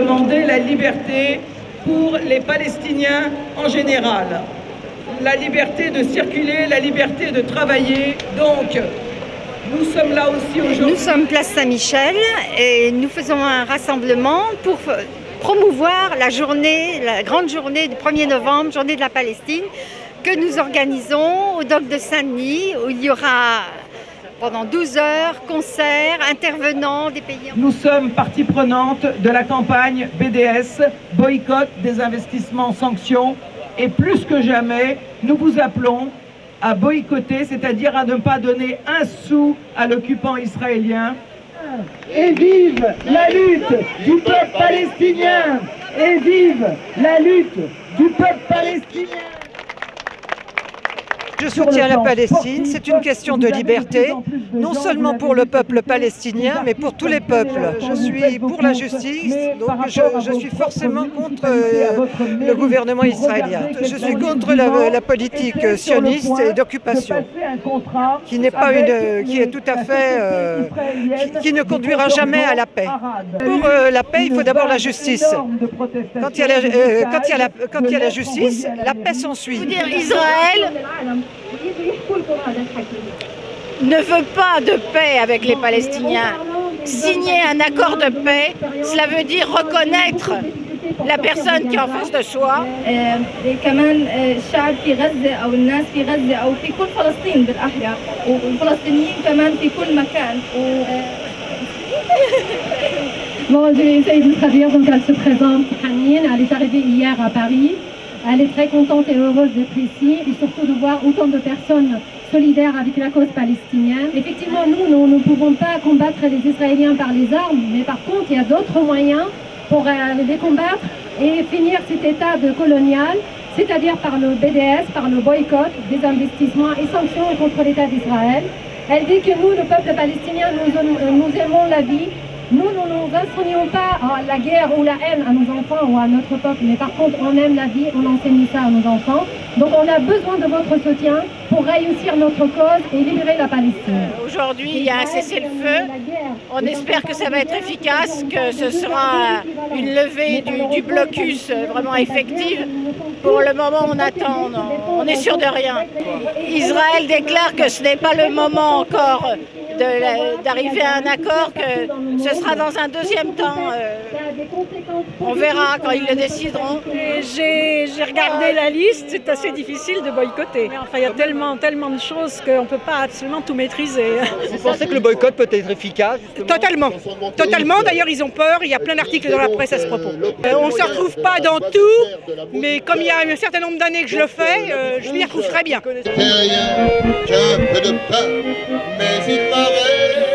demander la liberté pour les Palestiniens en général. La liberté de circuler, la liberté de travailler. Donc, nous sommes là aussi aujourd'hui. Nous sommes place Saint-Michel et nous faisons un rassemblement pour promouvoir la journée, la grande journée du 1er novembre, journée de la Palestine, que nous organisons au dock de Saint-Denis, où il y aura pendant 12 heures concerts, intervenants des pays. Nous sommes partie prenante de la campagne BDS, boycott, désinvestissement, sanctions, et plus que jamais, nous vous appelons à boycotter, c'est-à-dire à ne pas donner un sou à l'occupant israélien. Et vive la lutte du peuple palestinien! Et vive la lutte du peuple palestinien! Je soutiens la Palestine, c'est une question de liberté, non seulement pour le peuple palestinien, mais pour tous les peuples. Je suis pour la justice, donc je suis forcément contre le gouvernement israélien. Je suis contre la politique sioniste et d'occupation, qui n'est pas qui est tout à fait, qui ne conduira jamais à la paix. Pour la paix, il faut d'abord la justice. Quand il y a la justice, la paix s'ensuit. Israël ne veut pas de paix avec les Palestiniens. Signer un accord de paix, cela veut dire reconnaître la personne qui est en face de soi. كمان الشعب في غزة أو الناس في غزة أو في كل فلسطين بالأحرى والفلسطينيين كمان في كل مكان. Bon, j'ai essayé de traduire, donc elle se présente, Hanine, elle est arrivée hier à Paris. Elle est très contente et heureuse d'être ici et surtout de voir autant de personnes solidaires avec la cause palestinienne. Effectivement, nous ne pouvons pas combattre les Israéliens par les armes, mais par contre, il y a d'autres moyens pour les combattre et finir cet état de colonial, c'est-à-dire par le BDS, par le boycott, des investissements et sanctions contre l'État d'Israël. Elle dit que nous, le peuple palestinien, nous aimons la vie. Nous ne enseignons pas la guerre ou la haine à nos enfants ou à notre peuple, mais par contre, on aime la vie, on enseigne ça à nos enfants. Donc on a besoin de votre soutien pour réussir notre cause et libérer la Palestine. Aujourd'hui, il y a un cessez-le-feu. On espère que ça va être efficace, que ce sera une levée du blocus vraiment effective. Pour le moment, on attend, on est sûr de rien. Israël déclare que ce n'est pas le moment encore d'arriver à un accord, que ce sera dans un deuxième temps. On verra quand ils le décideront. J'ai regardé la liste, c'est assez difficile de boycotter. Enfin, il y a tellement de choses qu'on ne peut pas absolument tout maîtriser. Vous pensez que le boycott peut être efficace justement? Totalement. D'ailleurs, ils ont peur. Il y a plein d'articles dans la presse à ce propos. On ne se retrouve pas dans tout, mais comme il y a un certain nombre d'années que je le fais, je m'y retrouve très bien. Qu'un peu de pain, mais il paraît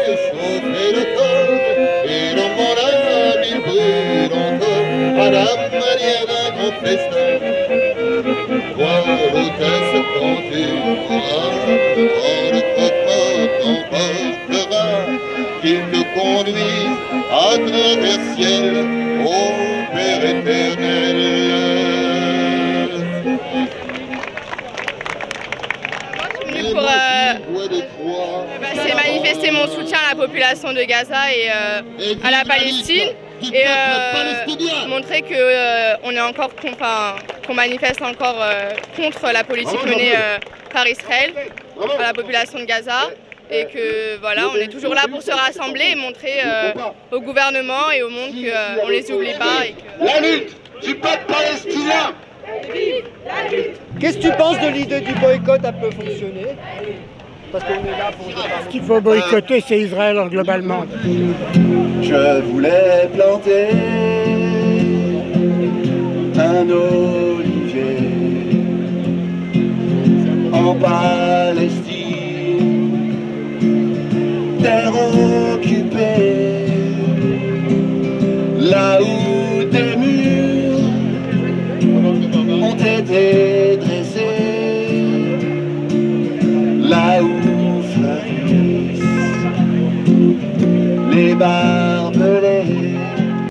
chauffer le corps, et dans mon âme il brûle encore à la manière d'un grand festin. Toi, l'hôtesse, quand tu mourras, oh, ne crois pas t'emportera, qu'il te conduise à travers ciel, ô Père éternel. C'est manifester mon soutien à la population de Gaza et à la Palestine et montrer qu'on est encore qu'on manifeste encore contre la politique menée par Israël à la population de Gaza et que voilà, on est toujours là pour se rassembler et montrer au gouvernement et au monde qu'on ne les oublie pas. Et que... La lutte du peuple palestinien. Qu'est-ce que tu penses de l'idée du boycott? Ça peut fonctionner? Parce qu'on est là pour... Ce qu'il faut boycotter, c'est Israël globalement. Je voulais planter un olivier en Palestine, terre occupée, là où des murs ont été dressés, là où fleurissent les bas.